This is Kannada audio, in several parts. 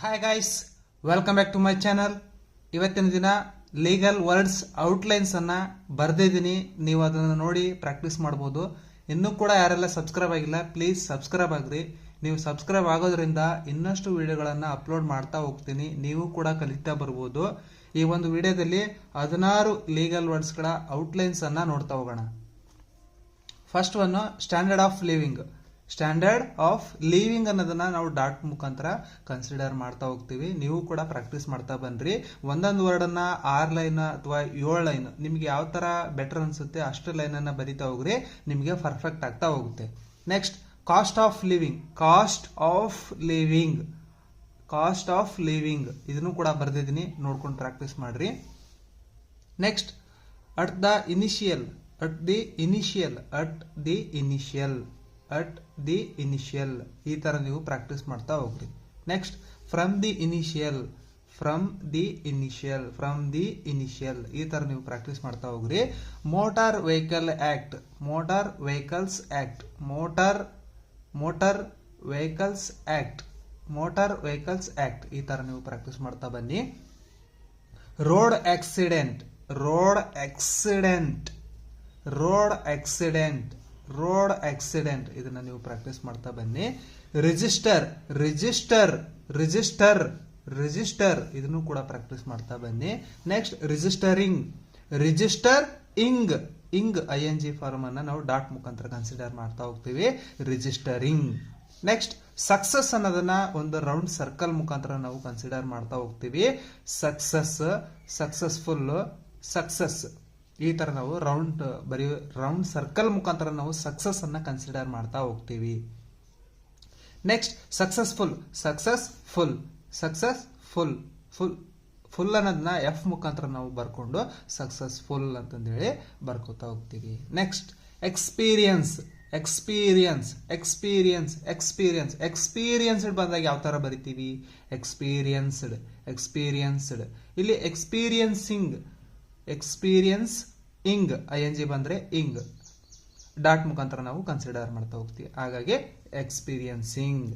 Hi guys, welcome back to my channel. ಇವತ್ತಿನ ದಿನ ಲೀಗಲ್ ವರ್ಡ್ಸ್ ಔಟ್ಲೈನ್ಸ್ ಅನ್ನ ಬರ್ದಿದ್ದೀನಿ. ನೀವು ಅದನ್ನು ನೋಡಿ ಪ್ರಾಕ್ಟೀಸ್ ಮಾಡ್ಬೋದು. ಇನ್ನೂ ಕೂಡ ಯಾರೆಲ್ಲ ಸಬ್ಸ್ಕ್ರೈಬ್ ಆಗಿಲ್ಲ, ಪ್ಲೀಸ್ ಸಬ್ಸ್ಕ್ರೈಬ್ ಆಗ್ರಿ. ನೀವು ಸಬ್ಸ್ಕ್ರೈಬ್ ಆಗೋದ್ರಿಂದ ಇನ್ನಷ್ಟು ವಿಡಿಯೋಗಳನ್ನ ಅಪ್ಲೋಡ್ ಮಾಡ್ತಾ ಹೋಗ್ತೀನಿ. ನೀವು ಕೂಡ ಕಲಿತಾ ಬರ್ಬೋದು. ಈ ಒಂದು ವಿಡಿಯೋದಲ್ಲಿ 16 ಲೀಗಲ್ ವರ್ಡ್ಸ್ಗಳ ಔಟ್ಲೈನ್ಸ್ ಅನ್ನ ನೋಡ್ತಾ ಹೋಗೋಣ. First one, standard of living. Standard of living ಅನ್ನೋದನ್ನ ನಾವು ಡಾಟ್ ಮುಖಾಂತರ ಕನ್ಸಿಡರ್ ಮಾಡ್ತಾ ಹೋಗ್ತೀವಿ. ನೀವು ಕೂಡ ಪ್ರಾಕ್ಟೀಸ್ ಮಾಡ್ತಾ ಬನ್ರಿ. ಒಂದೊಂದು ವರ್ಡ್ ಅನ್ನ 6 ಲೈನ್ ಅಥವಾ 7 ಲೈನ್ ನಿಮ್ಗೆ ಯಾವ ತರ ಬೆಟರ್ ಅನ್ಸುತ್ತೆ ಅಷ್ಟು ಲೈನ್ ಅನ್ನ ಬರಿತಾ ಹೋಗ್ರಿ, ನಿಮ್ಗೆ ಪರ್ಫೆಕ್ಟ್ ಆಗ್ತಾ ಹೋಗುತ್ತೆ. Next, cost of living. Cost of living, cost of living ಇದನ್ನು ಕೂಡ ಬರ್ದಿದ್ದೀನಿ, ನೋಡ್ಕೊಂಡು ಪ್ರಾಕ್ಟೀಸ್ ಮಾಡ್ರಿ. Next, at the initial. At the initial, at the initial, at the initial ಈ ತರ ನೀವು ಪ್ರಾಕ್ಟೀಸ್ ಮಾಡ್ತಾ ಹೋಗ್ರಿ. Next, from the initial. From the initial, from the initial ಈ ತರ ನೀವು ಪ್ರಾಕ್ಟೀಸ್ ಮಾಡ್ತಾ ಹೋಗ್ರಿ. Motor vehicle act. Motor vehicles act. Motor vehicles act. Motor vehicles act ಈ ತರ ನೀವು ಪ್ರಾಕ್ಟೀಸ್ ಮಾಡ್ತಾ ಬನ್ನಿ. Road accident. Road accident. Road accident. Road accident ಇದನ್ನ ನೀವು ಪ್ರಾಕ್ಟೀಸ್ ಮಾಡ್ತಾ ಬನ್ನಿ. ರಿಜಿಸ್ಟರ್. ರಿಜಿಸ್ಟರ್. ರಿಜಿಸ್ಟರ್. ರಿಜಿಸ್ಟರ್ ಇದನ್ನು ಕೂಡ ಪ್ರಾಕ್ಟೀಸ್ ಮಾಡ್ತಾ ಬನ್ನಿ. Next, registering. Register ing. Ing ING form ಅನ್ನ ನಾವು ಡಾಟ್ ಮುಖಾಂತರ ಕನ್ಸಿಡರ್ ಮಾಡ್ತಾ ಹೋಗ್ತೀವಿ. ರಿಜಿಸ್ಟರಿಂಗ್. ನೆಕ್ಸ್ಟ್, ಸಕ್ಸಸ್ ಅನ್ನೋದನ್ನ ಒಂದು ರೌಂಡ್ ಸರ್ಕಲ್ ಮುಖಾಂತರ ನಾವು ಕನ್ಸಿಡರ್ ಮಾಡ್ತಾ ಹೋಗ್ತೀವಿ. ಸಕ್ಸಸ್, ಸಕ್ಸಸ್ಫುಲ್, ಸಕ್ಸಸ್ ಈ ತರ ನಾವು ರೌಂಡ್ ಸರ್ಕಲ್ ಮುಖಾಂತರ ನಾವು ಸಕ್ಸಸ್ ಅನ್ನ ಕನ್ಸಿಡರ್ ಮಾಡ್ತಾ ಹೋಗ್ತೀವಿ. Next, successful. Successful. Successful. Full ಅನ್ನೋದನ್ನ F ಮುಖಾಂತರ ನಾವು ಬರ್ಕೊಂಡು ಸಕ್ಸಸ್ಫುಲ್ ಅಂತಂದೇಳಿ ಬರ್ಕೋತಾ ಹೋಗ್ತೀವಿ. Next, experience. Experience. Experience. Experience. Experienced ಬಂದಾಗ ಯಾವ ತರ ಬರಿತೀವಿ? ಎಕ್ಸ್ಪೀರಿಯನ್ಸ್ಡ್. ಎಕ್ಸ್ಪೀರಿಯನ್ಸ್ಡ್. ಇಲ್ಲಿ ಎಕ್ಸ್ಪೀರಿಯನ್ಸಿಂಗ್. ಎಕ್ಸ್ಪೀರಿಯನ್ಸ್ ಇಂಗ್ ING ಬಂದ್ರೆ ಇಂಗ್ ಡಾಟ್ ಮುಖಾಂತರ ನಾವು ಕನ್ಸಿಡರ್ ಮಾಡ್ತಾ ಹೋಗ್ತೀವಿ. ಹಾಗಾಗಿ experiencing.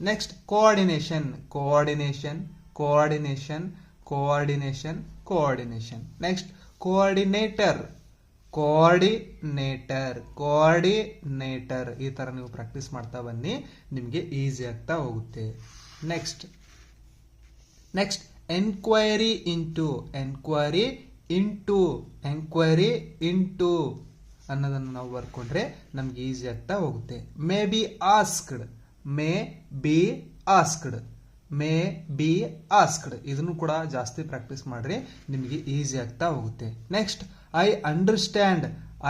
Next, coordination. Coordination. Coordination. Coordination. Coordination. Next, coordinator. Coordinator. Coordinator ಈ ತರ ನೀವು ಪ್ರಾಕ್ಟೀಸ್ ಮಾಡ್ತಾ ಬನ್ನಿ, ನಿಮ್ಗೆ ಈಸಿ ಆಗ್ತಾ ಹೋಗುತ್ತೆ. Next, enquiry into. Enquiry into. Enquiry into ಅನ್ನೋದನ್ನು ನಾವು ಬರ್ಕೊಂಡ್ರೆ ನಮ್ಗೆ ಈಸಿ ಆಗ್ತಾ ಹೋಗುತ್ತೆ. May be asked. May be asked. May be asked ಇದನ್ನು ಕೂಡ ಜಾಸ್ತಿ ಪ್ರಾಕ್ಟೀಸ್ ಮಾಡ್ರಿ, ನಿಮಗೆ ಈಸಿ ಆಗ್ತಾ ಹೋಗುತ್ತೆ. Next, I understand.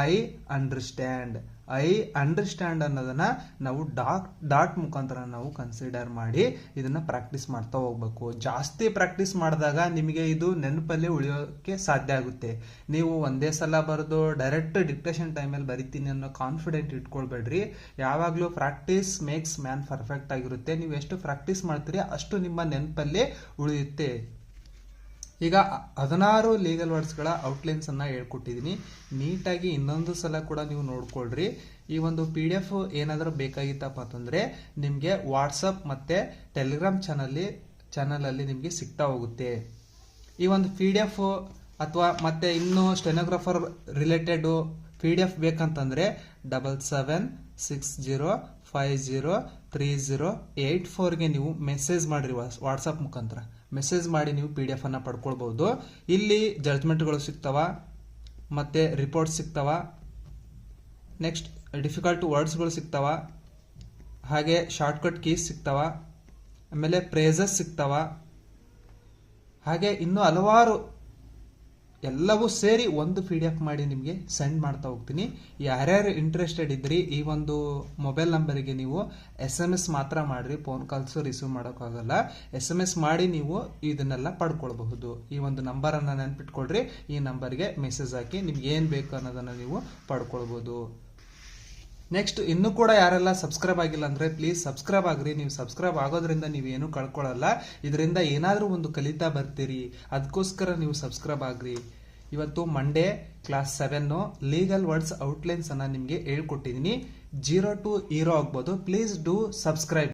I understand. I understand ಅನ್ನೋದನ್ನ ನಾವು ಡಾಟ್ ಮುಖಾಂತರ ನಾವು ಕನ್ಸಿಡರ್ ಮಾಡಿ ಇದನ್ನ ಪ್ರಾಕ್ಟೀಸ್ ಮಾಡ್ತಾ ಹೋಗ್ಬೇಕು. ಜಾಸ್ತಿ ಪ್ರಾಕ್ಟೀಸ್ ಮಾಡಿದಾಗ ನಿಮಗೆ ಇದು ನೆನಪಲ್ಲಿ ಉಳಿಯೋಕೆ ಸಾಧ್ಯ ಆಗುತ್ತೆ. ನೀವು ಒಂದೇ ಸಲ ಬರೆದು ಡೈರೆಕ್ಟ್ ಡಿಕ್ಟೇಷನ್ ಟೈಮಲ್ಲಿ ಬರಿತೀನಿ ಅನ್ನೋ ಕಾನ್ಫಿಡೆಂಟ್ ಇಟ್ಕೊಳ್ಬೇಡ್ರಿ. ಯಾವಾಗಲೂ ಪ್ರಾಕ್ಟೀಸ್ ಮೇಕ್ಸ್ ಮ್ಯಾನ್ ಪರ್ಫೆಕ್ಟ್ ಆಗಿರುತ್ತೆ. ನೀವು ಎಷ್ಟು ಪ್ರಾಕ್ಟೀಸ್ ಮಾಡ್ತೀರಿ ಅಷ್ಟು ನಿಮ್ಮ ನೆನಪಲ್ಲಿ ಉಳಿಯುತ್ತೆ. ಈಗ 16 ಲೀಗಲ್ ವರ್ಡ್ಸ್ಗಳ ಔಟ್ಲೈನ್ಸ್ ಅನ್ನ ಹೇಳ್ಕೊಟ್ಟಿದ್ದೀನಿ. ನೀಟಾಗಿ ಇನ್ನೊಂದು ಸಲ ಕೂಡ ನೀವು ನೋಡ್ಕೊಳ್ರಿ. ಈ ಒಂದು PDF ಏನಾದರೂ ಬೇಕಾಗಿತ್ತಪ್ಪ ಅಂತಂದ್ರೆ ನಿಮಗೆ ವಾಟ್ಸಪ್ ಮತ್ತೆ ಟೆಲಿಗ್ರಾಮ್ ಚಾನಲ್ ಅಲ್ಲಿ ನಿಮಗೆ ಸಿಗ್ತಾ ಹೋಗುತ್ತೆ. ಈ ಒಂದು PDF ಅಥವಾ ಮತ್ತೆ ಇನ್ನು ಸ್ಟೆನೋಗ್ರಾಫರ್ ರಿಲೇಟೆಡ್ PDF ಬೇಕಂತಂದ್ರೆ 7760503084ಗೆ ನೀವು ಮೆಸೇಜ್ ಮಾಡ್ರಿ. ವಾಟ್ಸಪ್ ಮುಖಾಂತರ ಮೆಸೇಜ್ ಮಾಡಿ ನೀವು PDF ಅನ್ನ ಪಡ್ಕೊಳ್ಬಹುದು. ಇಲ್ಲಿ ಜಡ್ಜ್ಮೆಂಟ್ಗಳು ಸಿಗ್ತಾವ, ಮತ್ತೆ ರಿಪೋರ್ಟ್ ಸಿಗ್ತಾವ, ನೆಕ್ಸ್ಟ್ ಡಿಫಿಕಲ್ಟ್ ವರ್ಡ್ಸ್ಗಳು ಸಿಗ್ತಾವ, ಹಾಗೆ ಶಾರ್ಟ್ಕಟ್ ಕೀಸ್ ಸಿಗ್ತಾವ, ಆಮೇಲೆ ಪ್ರೇಸಸ್ ಸಿಗ್ತಾವ, ಹಾಗೆ ಇನ್ನೂ ಹಲವಾರು ಎಲ್ಲವೂ ಸೇರಿ ಒಂದು PDF ಮಾಡಿ ನಿಮಗೆ ಸೆಂಡ್ ಮಾಡ್ತಾ ಹೋಗ್ತೀನಿ. ಯಾರ್ಯಾರು ಇಂಟ್ರೆಸ್ಟೆಡ್ ಇದ್ರಿ ಈ ಒಂದು ಮೊಬೈಲ್ ನಂಬರಿಗೆ ನೀವು SMS ಮಾತ್ರ ಮಾಡ್ರಿ, ಫೋನ್ ಕಾಲ್ಸ್ ರಿಸೀವ್ ಮಾಡೋಕ್ಕಾಗಲ್ಲ. SMS ಮಾಡಿ ನೀವು ಇದನ್ನೆಲ್ಲ ಪಡ್ಕೊಳ್ಬಹುದು. ಈ ಒಂದು ನಂಬರ್ ಅನ್ನ ನೆನ್ಪಿಟ್ಕೊಳ್ರಿ, ಈ ನಂಬರ್ಗೆ ಮೆಸೇಜ್ ಹಾಕಿ ನಿಮ್ಗೆ ಏನ್ ಬೇಕು ಅನ್ನೋದನ್ನ ನೀವು ಪಡ್ಕೊಳ್ಬಹುದು. ನೆಕ್ಸ್ಟ್, ಇನ್ನೂ ಕೂಡ ಯಾರೆಲ್ಲ ಸಬ್ಸ್ಕ್ರೈಬ್ ಆಗಿಲ್ಲ ಅಂದ್ರೆ ಪ್ಲೀಸ್ ಸಬ್ಸ್ಕ್ರೈಬ್ ಆಗ್ರಿ. ನೀವು ಸಬ್ಸ್ಕ್ರೈಬ್ ಆಗೋದ್ರಿಂದ ನೀವೇನು ಕಳ್ಕೊಳ್ಳಲ್ಲ, ಇದರಿಂದ ಏನಾದ್ರೂ ಒಂದು ಕಲಿತಾ ಬರ್ತೀರಿ, ಅದಕ್ಕೋಸ್ಕರ ನೀವು ಸಬ್ಸ್ಕ್ರೈಬ್ ಆಗ್ರಿ. ಇವತ್ತು Monday class 7 legal words outlines ಅನ್ನ ನಿಮ್ಗೆ ಹೇಳ್ಕೊಟ್ಟಿದ್ದೀನಿ. 0 to ಹೀರೋ ಆಗ್ಬೋದು. Please do subscribe.